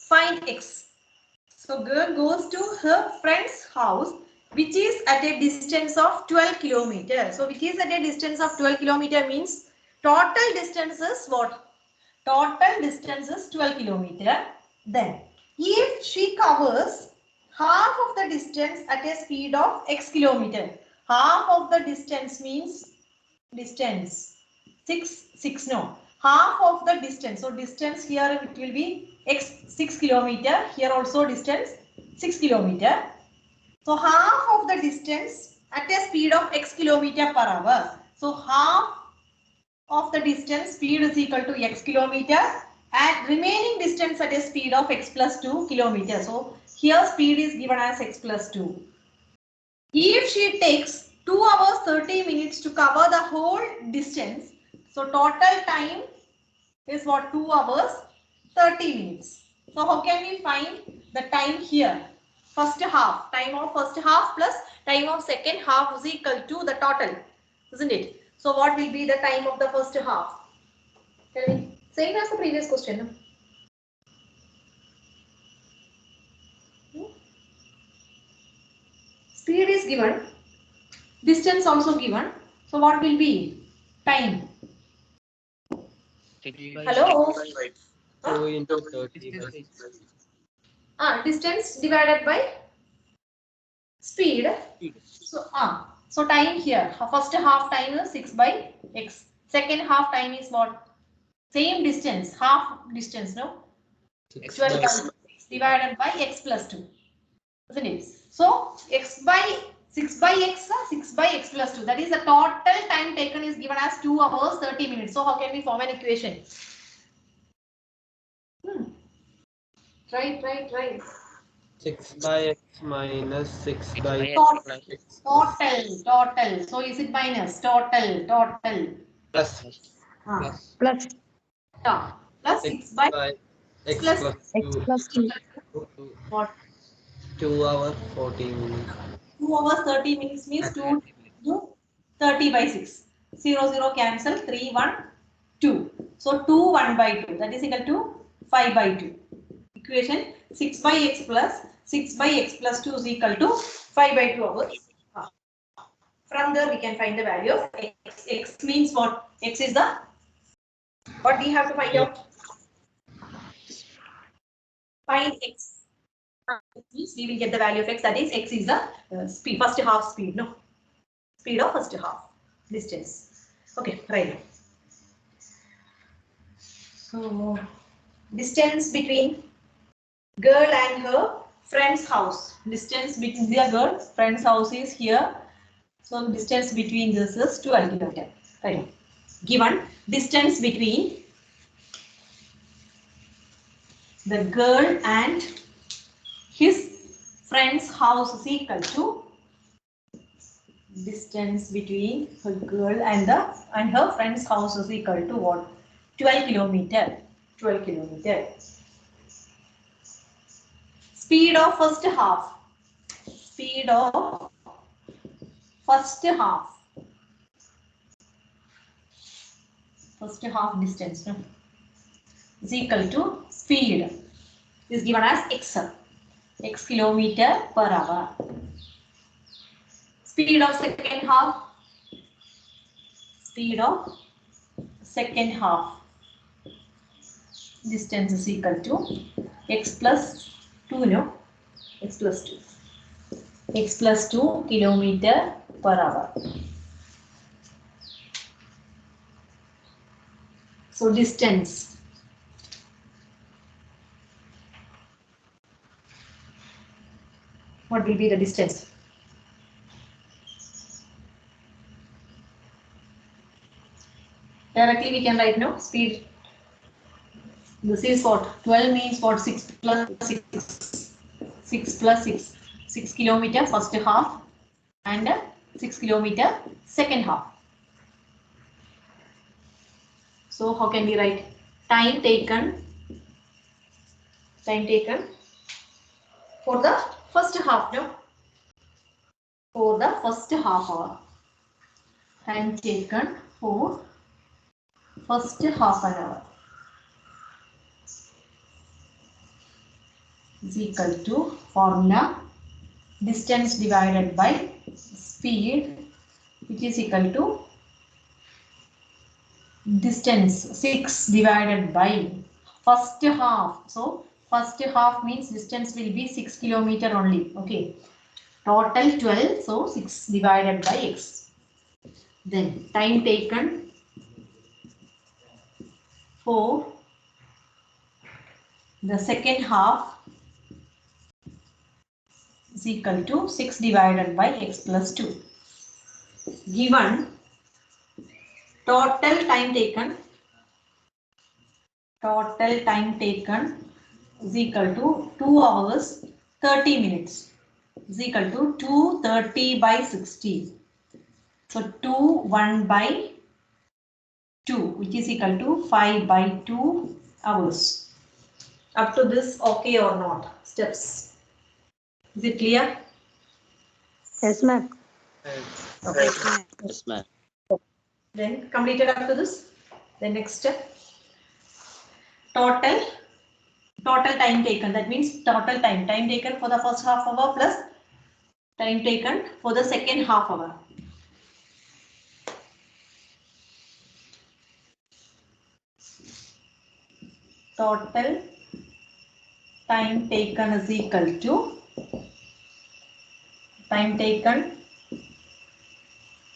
Find x. So girl goes to her friend's house, which is at a distance of 12 kilometers. So which is at a distance of 12 kilometers means total distance is what? Total distance is 12 kilometers. Then if she covers half of the distance at a speed of x kilometer, half of the distance means distance 6 no, half of the distance. So distance here it will be x 6 kilometer, here also distance 6 kilometer. So half of the distance at a speed of x kilometer per hour. So half of the distance speed is equal to x kilometer and remaining distance at a speed of x plus 2 kilometer. So here speed is given as x plus 2. If she takes 2 hours 30 minutes to cover the whole distance, so total time is what? 2 hours 30 minutes. So how can we find the time here? First half, time of first half plus time of second half is equal to the total, isn't it? So what will be the time of the first half? Tell me. Same as the previous question. Speed is given, distance also given. So what will be time? Hello? 2 into 30 by 6. Distance divided by speed. So time here. First half time is 6 by x. Second half time is what? Same distance. Half distance, no? 12 by 6 divided by x plus 2. Isn't it? So x by 6 by x, 6 by x plus 2. That is the total time taken is given as 2 hours 30 minutes. So how can we form an equation? Try. 6 by x minus 6 by x Total. So is it minus? Total. plus Plus Yeah. Plus 6 6 by by x plus plus x 2. plus 2. what? 2 hour 40 minutes. 2 hours 30 minutes means 2 to 30 by 6. 0 cancel. 3 1 2. So 2 1 by 2. That is equal to 5 by 2. Equation 6 by x plus 6 by x plus 2 is equal to 5 by 2 hours. From there we can find the value of x. X means what? X is the what we have to find out? Find x. Means we will get the value of x. That is x is the speed, first half speed. No, speed of first half distance. Okay, right. So distance between girl and her friend's house. Distance between the girl friend's house is here. So distance between this is 12 kilometers. Right. Given distance between the girl and his friend's house is equal to distance between her girl and her friend's house is equal to what? 12 kilometer. 12 kilometer. Speed of first half. Speed of first half. First half distance, no? Is equal to speed is given as x kilometer per hour. Speed of second half. Speed of second half distance is equal to x plus 2, no? X plus 2. X plus 2 kilometer per hour. So distance. What will be the distance? Directly we can write now speed. This is what? 12 means what? 6 plus 6. 6 plus 6. 6 kilometer first half and 6 kilometer second half. So how can we write? Time taken for the first half, no? For the first half hour. Time taken for first half an hour. is equal to formula distance divided by speed, which is equal to distance 6 divided by first half. So first half means distance will be 6 kilometer only. Okay. Total 12. So 6 divided by x. Then time taken for the second half is equal to 6 divided by x plus 2. Given total time taken is equal to 2 hours 30 minutes is equal to 230 by 60. So 2 1 by 2, which is equal to 5 by 2 hours. Up to this, okay or not? Steps. Is it clear? Yes, ma'am. Okay. Yes, ma'am. Then completed up to this. The next step. Total time taken. That means total time taken for the first half hour plus time taken for the second half hour. Total time taken is equal to time taken.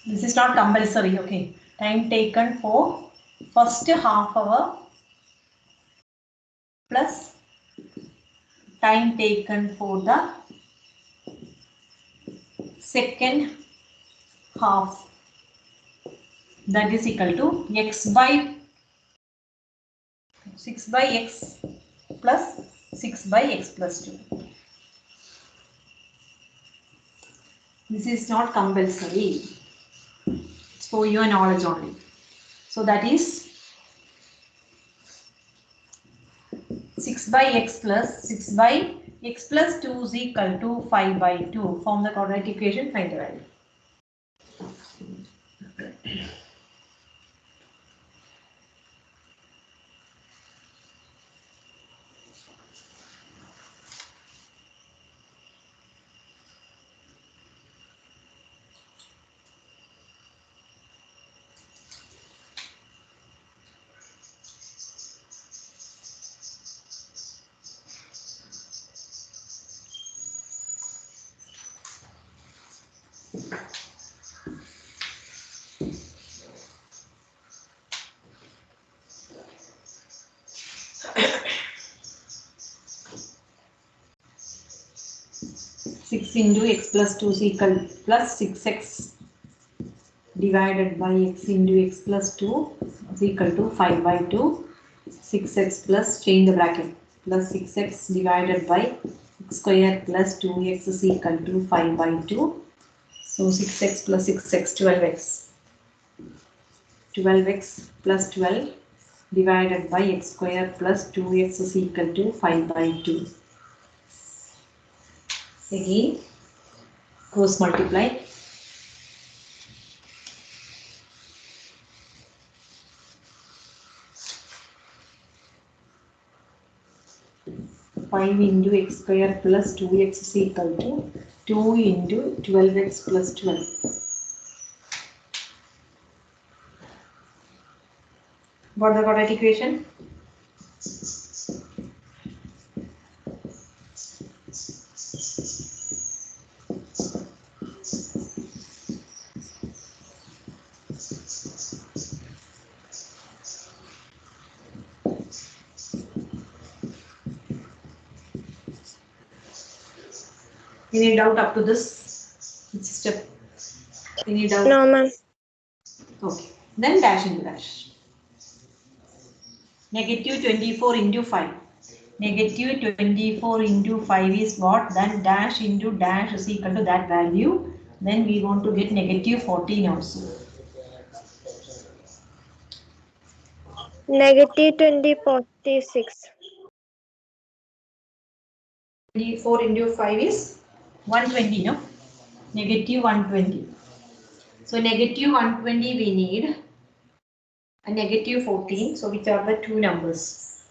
This is not compulsory. Okay. Time taken for first half hour plus time taken for the second half, that is equal to x by 6 by x plus 6 by x plus 2. This is not compulsory. It's for your knowledge only. So that is 6 by x plus 6 by x plus 2 is equal to 5 by 2. Form the quadratic equation, find the value. Six into x plus 2 is equal plus 6x divided by x into x plus 2 is equal to 5 by 2. 6x plus, change the bracket, plus 6x divided by x square plus 2x is equal to 5 by 2. So 6x plus 6x, 12x. 12x plus 12 divided by x square plus 2x is equal to 5 by 2. Again, cross multiply. 5 into x square plus 2x is equal to 2 into 12x plus 12. Got the quadratic equation? Any doubt up to this? Which step? Any doubt? No, ma'am. Okay. Then dash into dash. Negative 24 into 5. Negative 24 into 5 is what? Then dash into dash is equal to that value. Then we want to get negative 14 also. Negative 2046. 24 into 5 is 120, no? Negative 120. So negative 120 we need a negative 14. So which are the two numbers?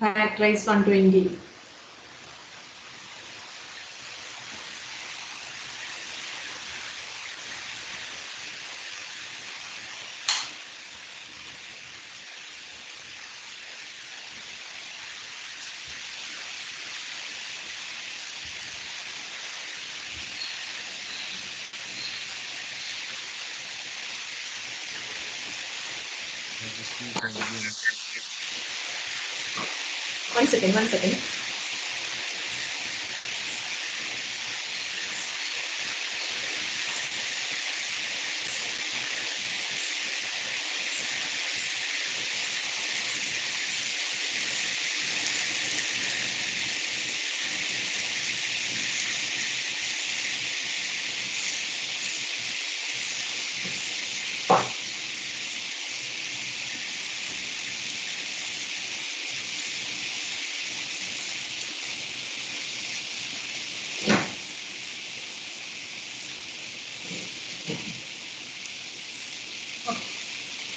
Factorize 120. One second, 1 second.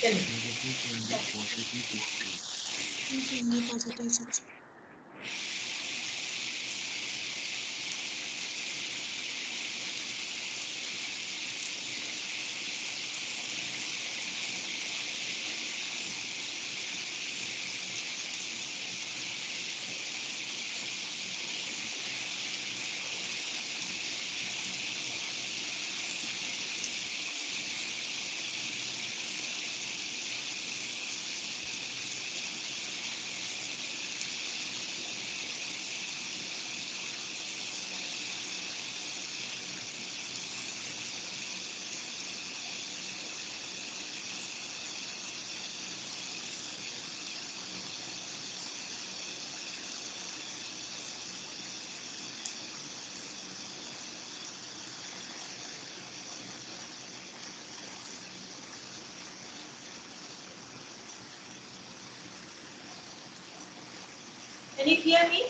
Tell me. Can you hear me?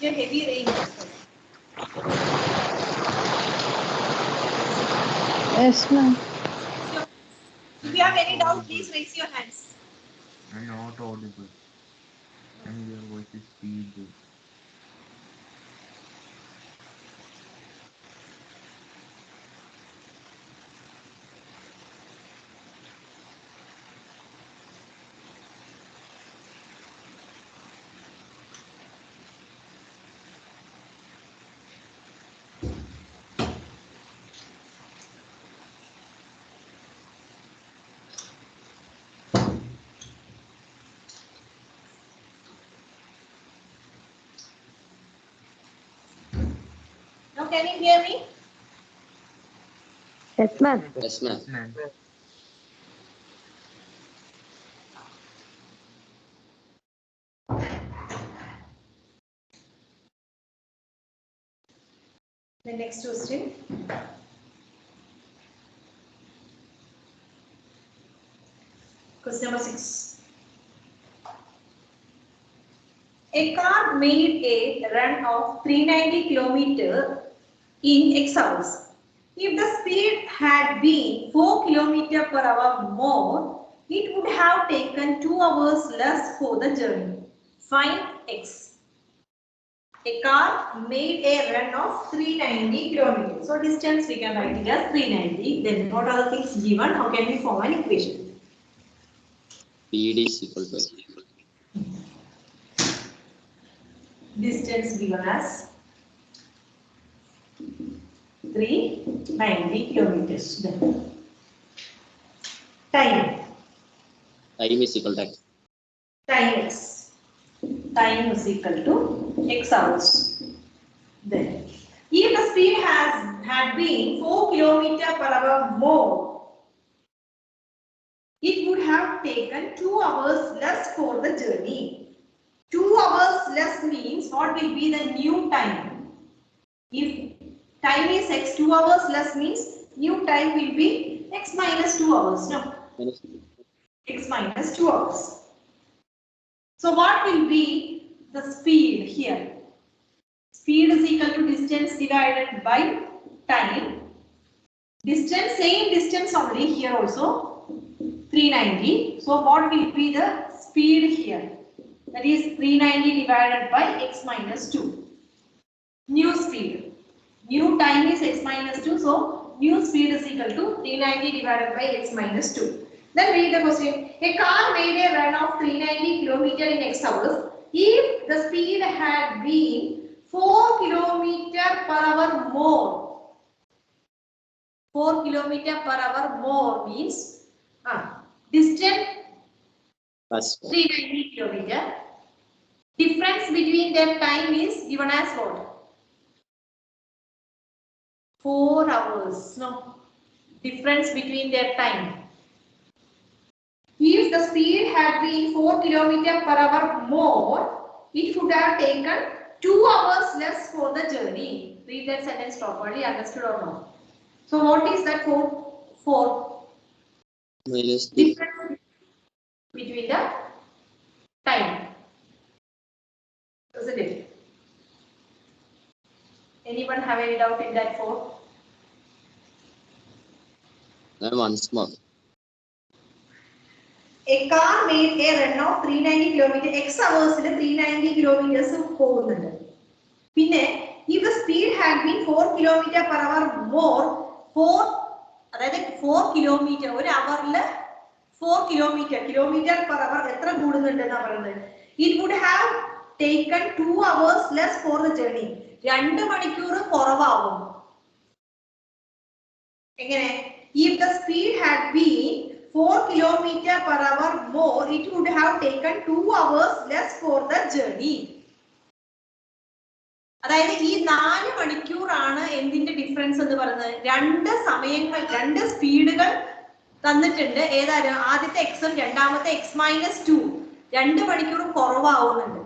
Your heavy rain. Yes, ma'am. So, if you have any doubt, please raise your hands. I'm not audible. And your voice is feeble. Now, can you hear me? Yes, ma'am. Yes, ma'am. Ma'am. The next question. Question number 6. A car made a run of 390 km in X hours. If the speed had been 4 km per hour more, it would have taken 2 hours less for the journey. Find X. A car made a run of 390 km. So distance we can write it as 390. Then what are the things given? How can we form an equation? Speed is equal to Distance given as 390 kilometers. Then time is equal to X. time x. Time is equal to x hours. Then if the speed had been 4 km per hour more, it would have taken 2 hours less for the journey. 2 hours less means what will be the new time? If time is x, 2 hours less means new time will be x minus 2 hours. No, x minus 2 hours. So what will be the speed here? Speed is equal to distance divided by time. Distance, same distance only here also, 390. So what will be the speed here? That is 390 divided by x minus 2. New speed. New time is x minus 2. So new speed is equal to 390 divided by x minus 2. Then read the question. A car made a run of 390 km in x hours. If the speed had been 4 km per hour more. 4 km per hour more means distance 390 km. Difference between their time is given as what? 4 hours. No. Difference between their time. If the speed had been 4 km per hour more, it would have taken 2 hours less for the journey. Read that sentence properly. Understood or not? So what is that 4? minus 2. Difference between the time. Isn't it? Anyone have any doubt in that 4? And once more. A car made a run of 390 km. X hours in 390 kilometers പോകുന്നുണ്ട്. പിന്നെ if the speed had been 4 km per hour more, 4 km ഒരു hourല് 4 km per hour എത്ര കൂടുന്നുണ്ട് എന്നാ പറയുന്നത്? It would have taken 2 hours less for the journey. 2 മണിക്കൂർ കുറവാകും. എങ്ങനെ? If the speed had been 4 km per hour more, it would have taken 2 hours less for the journey. അതായത് ഈ 4 മണിക്കൂറാണ് എന്തിന്റെ ഡിഫറൻസ് എന്ന് പറയുന്നത്? രണ്ട് സമയങ്ങൾ, രണ്ട് സ്പീഡുകൾ തന്നിട്ടുണ്ട്. ഏതായാലും ആദ്യത്തെ എക്സും രണ്ടാമത്തെ എക്സ് മൈനസ് 2 2 മണിക്കൂർ കുറവാകുന്നുണ്ട്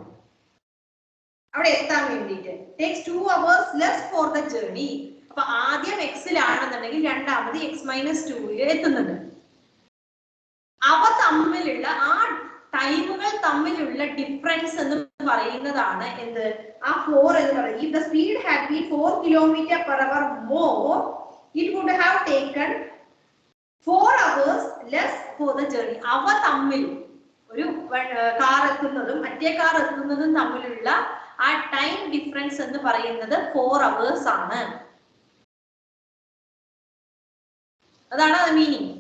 അവിടെ എത്താൻ വേണ്ടിയിട്ട്. Takes 2 hours less for the journey. അപ്പൊ ആദ്യം എക്സിലാണെന്നുണ്ടെങ്കിൽ രണ്ടാമത് എക്സ് മൈനസ് 2 എത്തുന്നുണ്ട്. അവ തമ്മിലുള്ള ആ ടൈമുകൾ തമ്മിലുള്ള ഡിഫറൻസ് എന്ന് പറയുന്നതാണ് എന്ത്? ആ 4 എന്ന് പറയുന്നത്. If the speed had been 4 km per hour more, it would have taken 4 hours less for the journey. അവ തമ്മിൽ ഒരു കാർ എത്തുന്നതും മറ്റേ കാർ എത്തുന്നതും തമ്മിലുള്ള ആ ടൈം ഡിഫറൻസ് എന്ന് പറയുന്നത് 4 hours ആണ്. അതാണ് അത് മീനിങ്.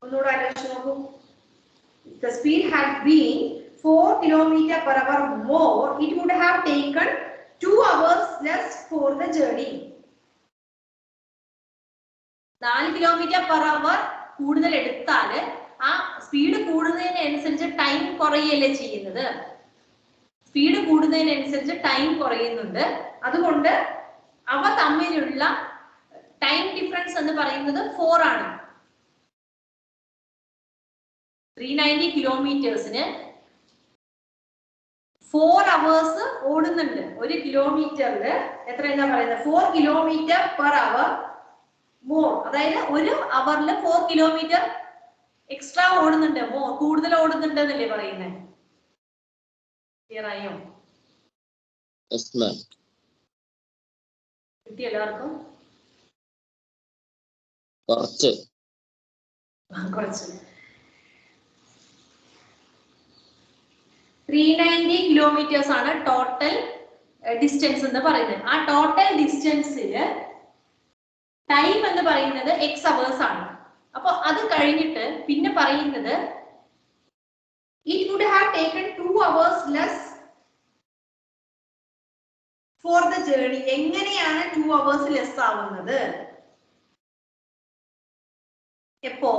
ഒന്നുകൂടെ ആലോചിച്ച് നോക്കൂ. The speed had been 4 km per hour more, it would have taken 2 hours less for the journey. 4 km per hour കൂടുതൽ എടുത്താൽ ആ സ്പീഡ് കൂടുന്നതിനനുസരിച്ച് ടൈം കുറയല്ലേ ചെയ്യുന്നത്. സ്പീഡ് കൂടുന്നതിനനുസരിച്ച് ടൈം കുറയുന്നുണ്ട്. അതുകൊണ്ട് അവ തമ്മിലുള്ള ടൈം ഡിഫറൻസ് എന്ന് പറയുന്നത് 4 ആണ്. 390 കിലോമീറ്റേഴ്സിന് 4 hours ഓടുന്നുണ്ട്. ഒരു കിലോമീറ്ററിൽ എത്ര എന്നാ പറയുന്നത്? 4 km per hour more. അതായത് ഒരു അവറിൽ 4 km എക്സ്ട്രാ ഓടുന്നുണ്ട്, കൂടുതൽ ഓടുന്നുണ്ട് എന്നല്ലേ പറയുന്നത്? ക്ലിയർ ആയോ? കിട്ടി എല്ലാവർക്കും? കുറച്ച് 390 കിലോമീറ്റേഴ്സ് ആണ് ടോട്ടൽ ഡിസ്റ്റൻസ് എന്ന് പറയുന്നത്. ആ ടോട്ടൽ ഡിസ്റ്റൻസില് ടൈം എന്ന് പറയുന്നത് എക്സ് അവേഴ്സ് ആണ്. അപ്പൊ അത് കഴിഞ്ഞിട്ട് പിന്നെ പറയുന്നത് it would have taken 2 hours less for the journey. എങ്ങനെയാണ് 2 hours ലെസ് ആവുന്നത്? എപ്പോ?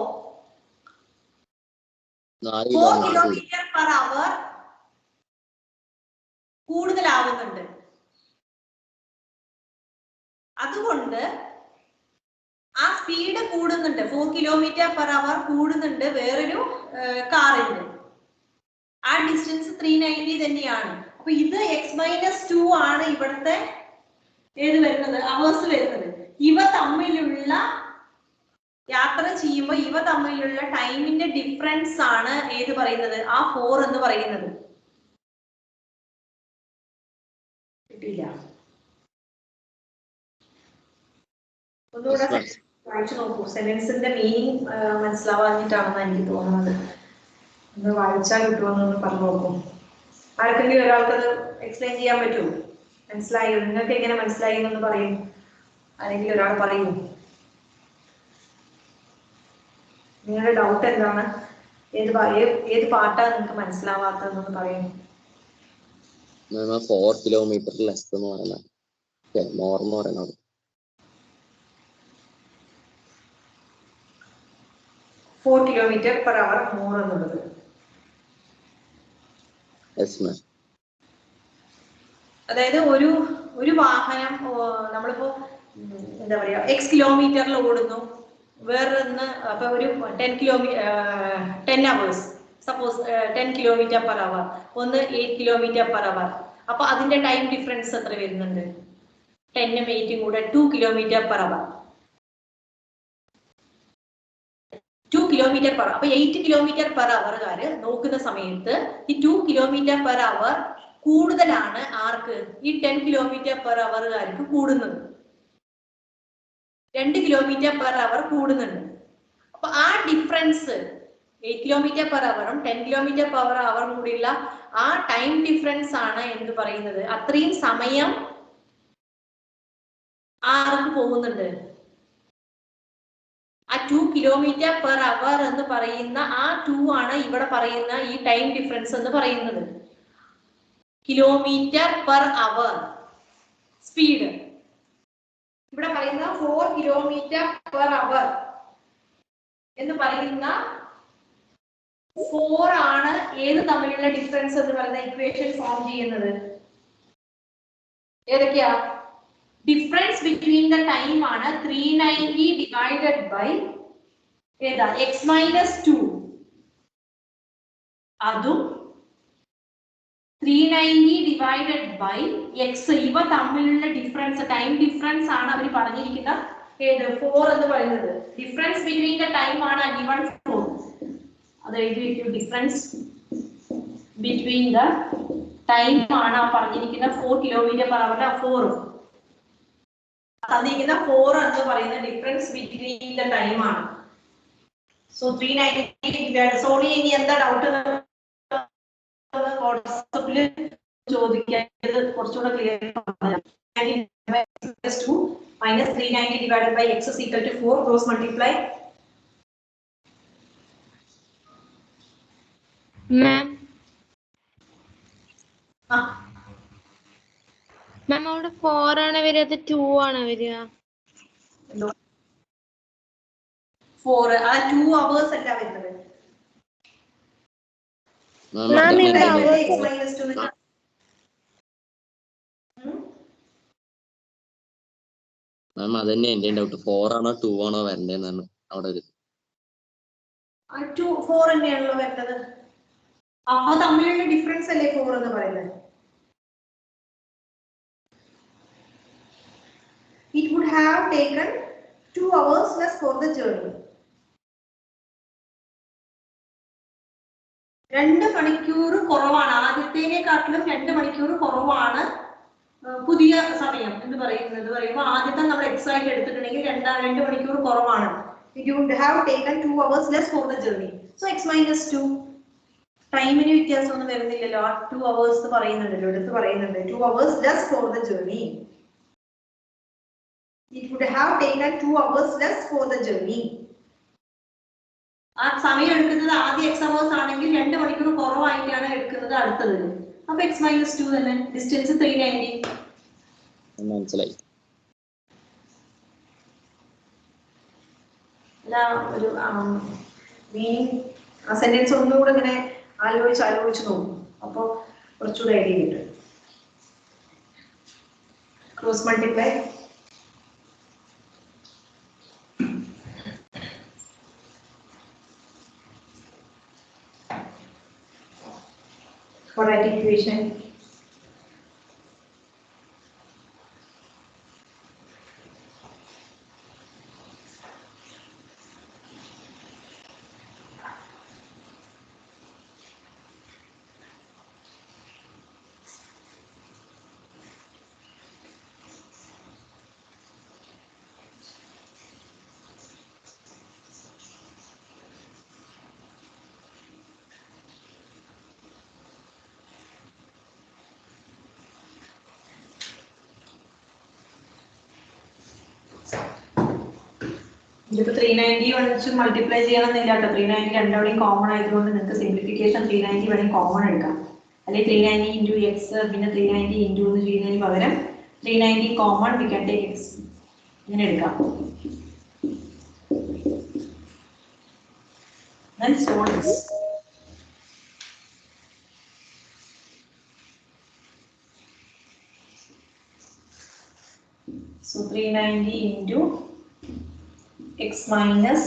4 km per hour കൂടുതലാവുന്നുണ്ട്. അതുകൊണ്ട് ആ സ്പീഡ് കൂടുന്നുണ്ട്. 4 km per hour കൂടുന്നുണ്ട് വേറൊരു കാറിന്റെ. ആ ഡിസ്റ്റൻസ് 390 തന്നെയാണ്. അപ്പൊ ഇത് എക്സ് മൈനസ് 2 ആണ് ഇവിടുത്തെ ഏത് വരുന്നത്? അവേഴ്സ് വരുന്നത്. ഇവ തമ്മിലുള്ള യാത്ര ചെയ്യുമ്പോൾ ഇവ തമ്മിലുള്ള ടൈമിന്റെ ഡിഫറൻസ് ആണ് ഏത് പറയുന്നത്? ആ 4 എന്ന് പറയുന്നത്. കിട്ടില്ല? ഒന്നുകൂടെ വായിച്ചു നോക്കൂ. സെന്റൻസിന്റെ മീനിങ് മനസ്സിലാവാഞ്ഞിട്ടാണെന്ന് എനിക്ക് തോന്നുന്നത്. ഒന്ന് വായിച്ചാൽ കിട്ടുമെന്നൊന്ന് പറഞ്ഞു നോക്കും. ആർക്കെങ്കിലും ഒരാൾക്കത് എക്സ്പ്ലെയിൻ ചെയ്യാൻ പറ്റുമോ? മനസ്സിലായോ? നിങ്ങൾക്ക് എങ്ങനെ മനസ്സിലായി എന്നൊന്ന് പറയും. ആരെങ്കിലും ഒരാൾ പറയൂ. നിങ്ങളുടെ ഡൗട്ട് എന്താണ്? ഏത് പാട്ടാണ് നിങ്ങൾക്ക് മനസ്സിലാവാത്തതെന്നൊന്ന് പറയും. 4 kilometer ലെസ് എന്ന് പറയുന്നത് നോർമൽ പറയുന്നത്. 4 km/h മോർ എന്നുള്ളത്. അതായത് ഒരു വാഹനം നമ്മളിപ്പോ എന്താ പറയാ X കിലോമീറ്ററിൽ ഓടുന്നു, വേറൊന്ന് അപ്പൊ ഒരു 10 hours, സപ്പോസ് 10 km/h, ഒന്ന് 8 km/h. അപ്പൊ അതിന്റെ ടൈം ഡിഫറൻസ് എത്ര വരുന്നുണ്ട്? 10ഉം 8ഉം കൂടെ 2 km/h. 2 km/h. അപ്പൊ 8 km/h നോക്കുന്ന സമയത്ത് ഈ 2 km/h കൂടുതലാണ് ആർക്ക്? ഈ 10 km/h കൂടുന്നത്. 2 km/h കൂടുന്നുണ്ട്. അപ്പൊ ആ ഡിഫറൻസ് 8 km/h 10 km/h കൂടിയുള്ള ആ ടൈം ഡിഫറൻസ് ആണ് എന്ന് പറയുന്നത്. അത്രയും സമയം ആർക്ക് പോകുന്നുണ്ട്? ആ 2 km/h എന്ന് പറയുന്ന ആ 2 ആണ് ഇവിടെ പറയുന്ന ഈ ടൈം ഡിഫറൻസ് എന്ന് പറയുന്നത്. km/h സ്പീഡ് ഇവിടെ പറയുന്ന 4 km/h എന്ന് പറയുന്ന 4 ആണ് ഏത് തമ്മിലുള്ള ഡിഫറൻസ് എന്ന് പറയുന്ന ഇക്വേഷൻ ഫോം ചെയ്യുന്നത്. ഏതൊക്കെയാ? ഡിഫറൻസ് ബിറ്റ്വീൻ ദ ടൈം ആണ് 390 ഡിവൈഡഡ് ബൈ ഏതാ? x-2 അതും 390 ഡിവൈഡഡ് ബൈ x. ഇവ തമ്മിലുള്ള ഡിഫറൻസ്, ടൈം ഡിഫറൻസ് ആണ് അവർ പറഞ്ഞിരിക്കുന്ന ഏത് 4 എന്ന് പറയുന്നത്. ഡിഫറൻസ് ബിറ്റ്വീൻ ദ ടൈം ആണ് given 4. അത് എഴുതി വെക്കൂ. ഡിഫറൻസ് ബിറ്റ്വീൻ ദ ടൈം ആണ് പറഞ്ഞിരിക്കുന്ന 4 km/h 4. തന്നിരിക്കുന്ന 4 എന്ന് പറയുന്ന ഡിഫറൻസ് ബിറ്റ്വീൻ ദ ടൈം ആണ്. സോ 390 സോറി, ഇനി എന്താ ഡൗട്ട് വാട്സാപ്പില് ചോദിക്കാൻ കുറച്ചുകൂടെ clear minus 390 divided by x is equal to 4. Cross multiply. Ma'am. Ma'am, അവിടെ 4 ആണ് വരിക, അത് 2 ആണ് വരിക. 4 ആ 2 hours അല്ല വരുന്നത്. Ma'am, ഇവിടെ hours മാം അതന്നെ എന്റെ ഡൗട്ട്. 4 ആണോ 2 ആണോ വരണ്ടേന്നാണ് അവിടെ ഒരു 4 തന്നെയാണല്ലോ വരുന്നത്. അപ്പൊ തമ്മിലുള്ള ഡിഫറൻസ് അല്ലേ 4 എന്ന് പറയുന്നത്. It would have taken 2 hours less for the journey. 2 മണിക്കൂർ കുറവാണ്. ആദ്യത്തേനെക്കാട്ടിലും 2 മണിക്കൂർ കുറവാണ് പുതിയ സമയം എന്ന് പറയുന്നത്. പറയുമ്പോൾ ആദ്യത്തെ നമ്മൾ എക്സാക്ട് എടുത്തിട്ടുണ്ടെങ്കിൽ 2 മണിക്കൂർ കുറവാണ്. It would have taken 2 hours less for the journey. So x-2 ടൈമിന് വ്യത്യാസം ഒന്നും വരുന്നില്ലല്ലോ. 2 hours പറയുന്നുണ്ടല്ലോ, എടുത്ത് പറയുന്നുണ്ട് 2 hours less for the journey. It would have taken 2 hours less for the journey. ആ സമയം എടുക്കുന്നത് ആദ്യം x hours ആണെങ്കിൽ 2 മണിക്കൂർ കുറവായിട്ടാണ് എടുക്കുന്നത് അടുത്തത്. അപ്പൊ x-2 തന്നെ. ഡിസ്റ്റൻസ് 390. മനസ്സിലായി. ഒരു സെന്റൻസ് ഒന്നുകൂടെ ഇങ്ങനെ ആലോചിച്ച് നോക്കും. അപ്പൊ കുറച്ചുകൂടെ ഐഡിയ കിട്ടും. Cross multiply. quadratic equation. ഇതിപ്പോൾ 390 വെച്ച് മൾട്ടിപ്ലൈ ചെയ്യണമെന്നില്ല കേട്ടോ. 390 രണ്ടവിടെയും കോമൺ ആയതുകൊണ്ട് നിങ്ങൾക്ക് സിംപ്ലിഫിക്കേഷൻ 390 വേണമെങ്കിൽ കോമൺ എടുക്കാം. അല്ലെങ്കിൽ 390 ഇൻറ്റു എക്സ് പിന്നെ 390 ഇൻറ്റു എന്ന് ചെയ്യുന്നതിന് പകരം 390 common we can take X ഇങ്ങനെ എടുക്കാം. Then solve this. So 390 into x minus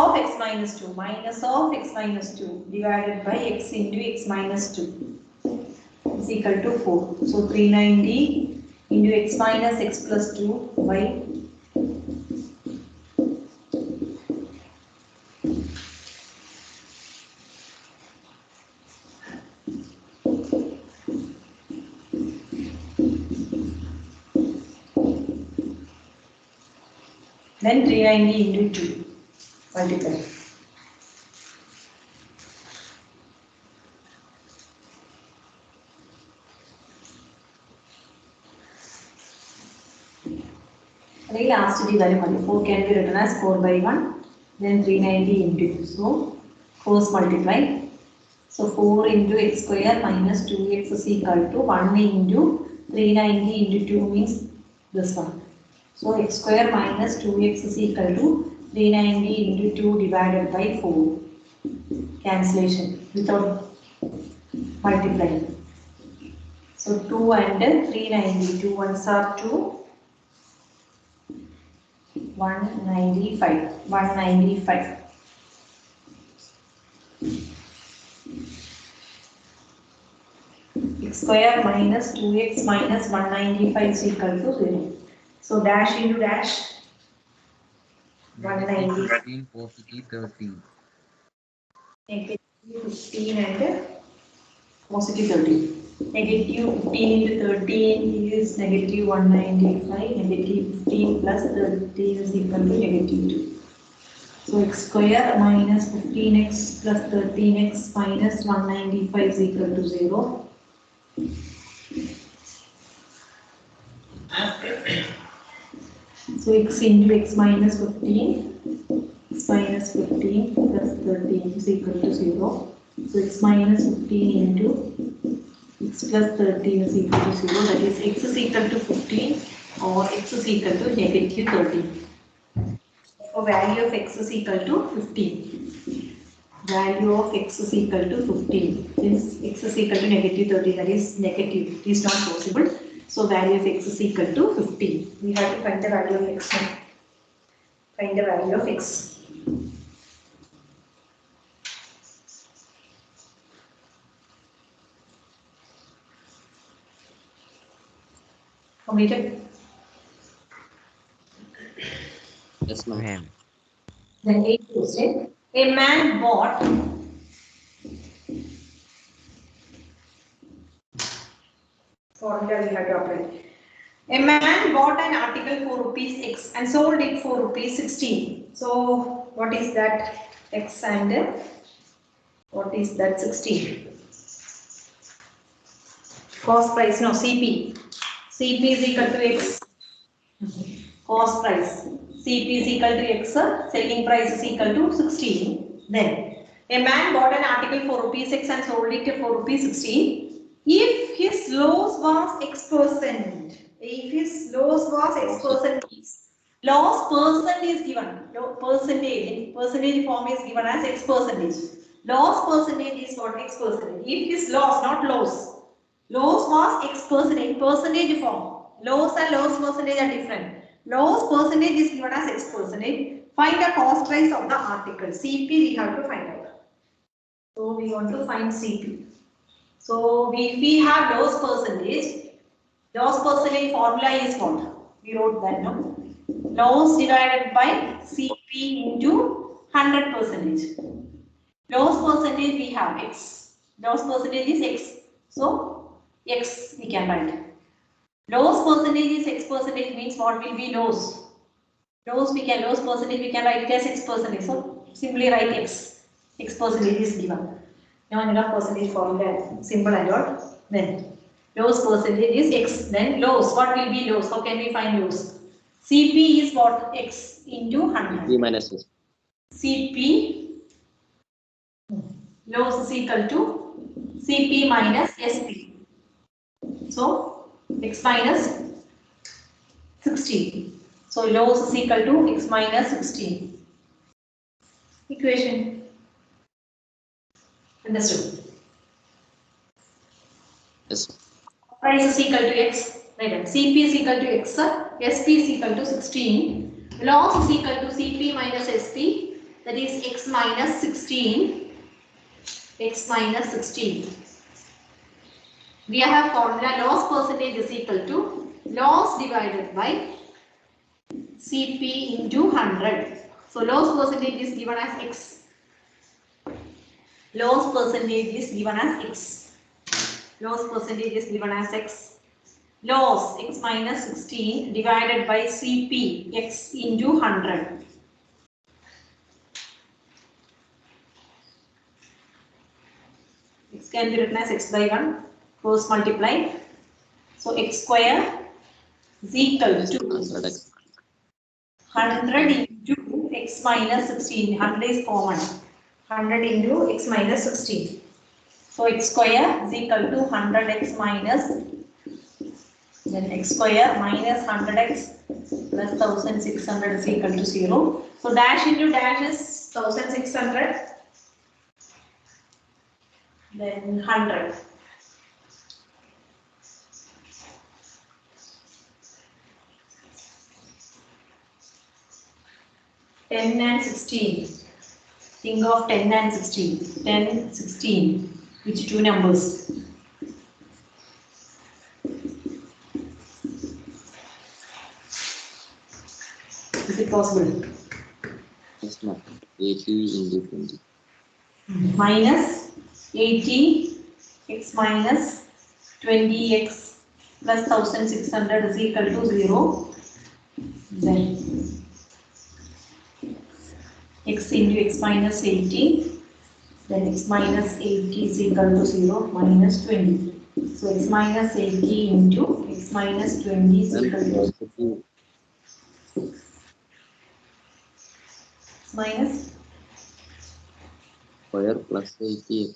of x minus 2 divided by x into x minus 2 is equal to 4. So 390 into x minus x plus 2 by then 390 into 2 multiply. The last value 4 can be written as 4 by 1, then 390 into 2. So cross multiply. So 4 into x square minus 2x is equal to 1 into 390 into 2 means this one. So x square minus 2x is equal to 390 into 2 divided by 4. Cancellation without multiplying. So 2 and 390. 2 ones are 2. 195. 195. X square minus 2x minus 195 is equal to 0. So dash into dash 190. 15 positive 13. Negative 15 and positive 13. Negative 15 into 13 is negative 195. Negative 15 plus 13 is equal to negative 2. So x square minus 15x plus 13x minus 195 is equal to 0. So x into x minus 15, x minus 15 plus 13 is equal to 0. So x minus 15 into x plus 13 is equal to 0. That is x is equal to 15 or x is equal to negative 13. So value of x is equal to 15. Value of x is equal to 15. Since x is equal to negative 30, that is negative. It is not possible. So value of x is equal to 15. We have to find the value of x. Find the value of x. Completed? Yes, ma'am. Then 8th question. A man bought formula we have to apply. A man bought an article for rupees X and sold it for rupees 16. So what is that X and what is that 16? Cost price, no, CP. CP is equal to X. Cost price. CP is equal to X. Selling price is equal to 16. Then a man bought an article for rupees X and sold it for rupees 16. If his loss was X%, if his loss was X%, loss percent is given. Percentage in percentage form is given as X%. Loss percentage is what? X%. If his loss, not loss, loss was X% in percentage form. Loss and loss percentage are different. Loss percentage is given as X%. Find the cost price of the article. CP we have to find out. So we want to find CP. So if we have loss percentage formula is what? We wrote that, no? Loss divided by CP into 100%. Loss percentage we have X. Loss percentage is X. So X we can write. Loss percentage is X% means what will be loss? Loss percentage we can write it as X%. So simply write X. X% is given. Now enough percentage formula simple and all. Then loss percentage is X. Then loss. What will be loss? How can we find loss? CP is what? X into 100. P minus S. CP loss is equal to CP minus SP. So X minus 16. So loss is equal to X minus 16. Equation. Understood? Yes. Price is equal to X. Right. CP is equal to X. SP is equal to 16. Loss is equal to CP minus SP. That is X minus 16. X minus 16. We have formula loss percentage is equal to loss divided by CP into 100. So loss percentage is given as X. Loss percentage is given as X. Loss percentage is given as X. Loss X minus 16 divided by CP X into 100. X can be written as X by 1. Cross multiply. So X square is equal to 100 into X minus 16. 100 is common. 100 into X minus 16. So X square is equal to 100X minus, then X square minus 100X plus 1600 is equal to 0. So dash into dash is 1600, then 100. Ten and 16. Think of 10 and 16. 10, 16. Which two numbers? Is it possible? Yes, ma'am. 80 into 20. Minus 80 x minus 20x plus 1600 is equal to 0. Then x into x minus 80. Then x minus 80 is equal to 0 minus 20. So x minus 80 into x minus 20 is equal to minus square plus 80.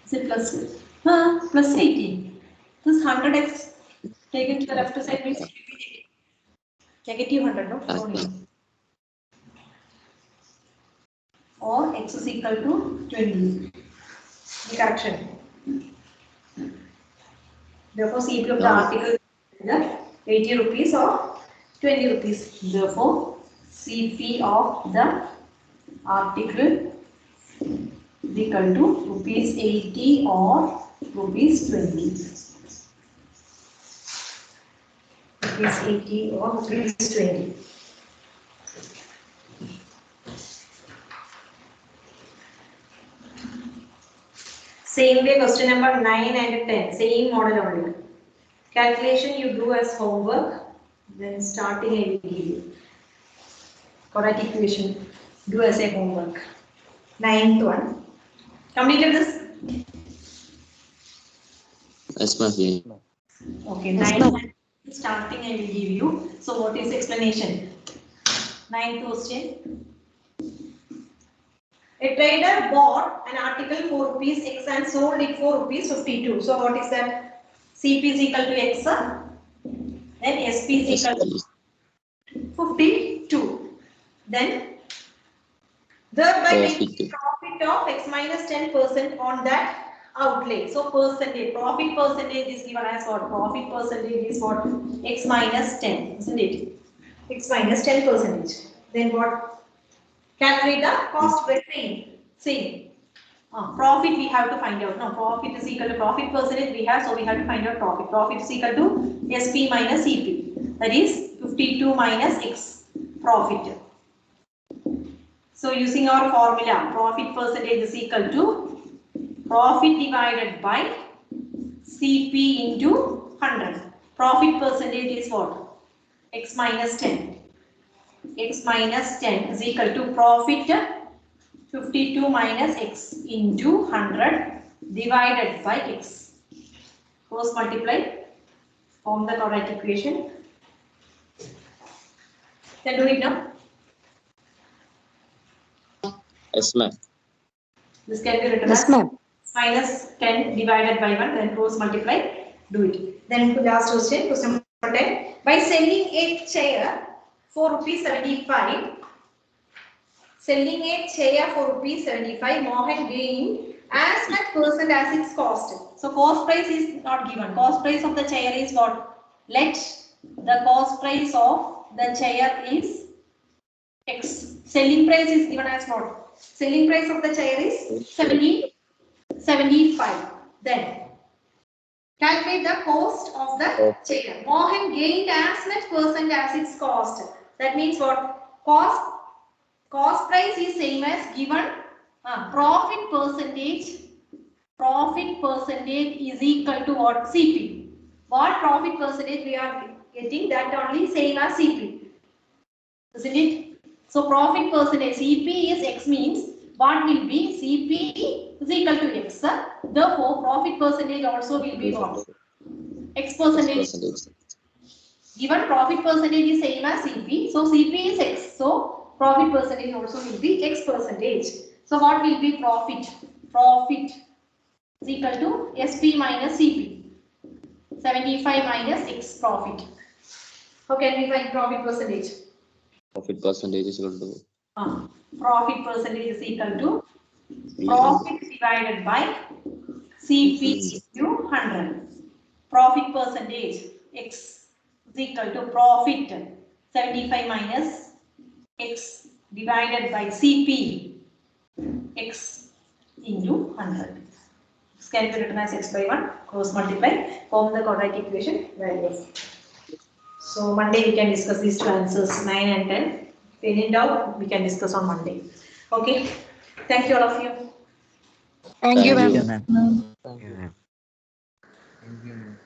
Is it plus? Plus 80. This 100x. Take it to the left side, please. Negative 100, no? No need. Or x is equal to 20. The correction. Therefore, CP of the article is either 80 rupees or 20 rupees. Therefore, CP of the article is equal to rupees 80 or rupees 20. Rupees 80 or rupees 20. Same way, question number 9 and 10, same model only. Calculation you do as homework, then starting I will give you. Correct equation, do as a homework. 9th one. Completed this? Yes, ma'am. Okay, 9th one. Starting I will give you. So what is explanation? 9th question. A trader bought an article for rupees X and sold it for rupees 52. So what is that? CP is equal to X. Then SP is equal to 52. Then thereby making profit of X minus 10% on that outlay. So percentage, profit percentage is given as what? Profit percentage is what? X minus 10, isn't it? X minus 10%. Then what? Calculate the cost by same. Profit we have to find out. No, profit is equal to profit percentage we have, so we have to find out profit. Profit is equal to SP minus CP. That is 52 minus X profit. So using our formula, profit percentage is equal to profit divided by CP into 100. Profit percentage is what? X minus 10. X minus 10 is equal to profit 52 minus X into 100 divided by X. Cross multiply. Form the correct equation. Then do it now. Yes, ma'am. This can be written Yes, as ma'am. minus 10 divided by 1, then cross multiply, do it. Then last question, question number 10. By selling a chair for rupees 75, Mohan gained as much percent as its cost. So cost price is not given. Cost price of the chair is what? Let the cost price of the chair is X. Selling price is given as what? Selling price of the chair is 75. Then calculate the cost of the chair. Mohan gained as much percent as its cost. That means what? Cost price is same as given. Profit percentage is equal to what? CP. What profit percentage we are getting, that only same as CP. Isn't it? So profit percentage CP is X means what will be CP is equal to X. Therefore, profit percentage also will be what? X percentage. Given profit percentage is same as CP, so CP is X. So profit percentage also will be X percentage. So what will be profit? Profit is equal to SP minus CP. 75 minus X profit. How can we find profit percentage? Profit percentage is equal to profit percentage is equal to profit divided by CP into 100. Profit percentage X is equal to profit 75 minus X divided by CP X into 100. This can be written as X by 1, cross multiply, form the correct equation values. So Monday we can discuss these two answers 9 and 10. If any doubt, we can discuss on Monday. Okay. Thank you all of you. Thank you, ma'am. ma'am. Thank you. Thank you, ma'am.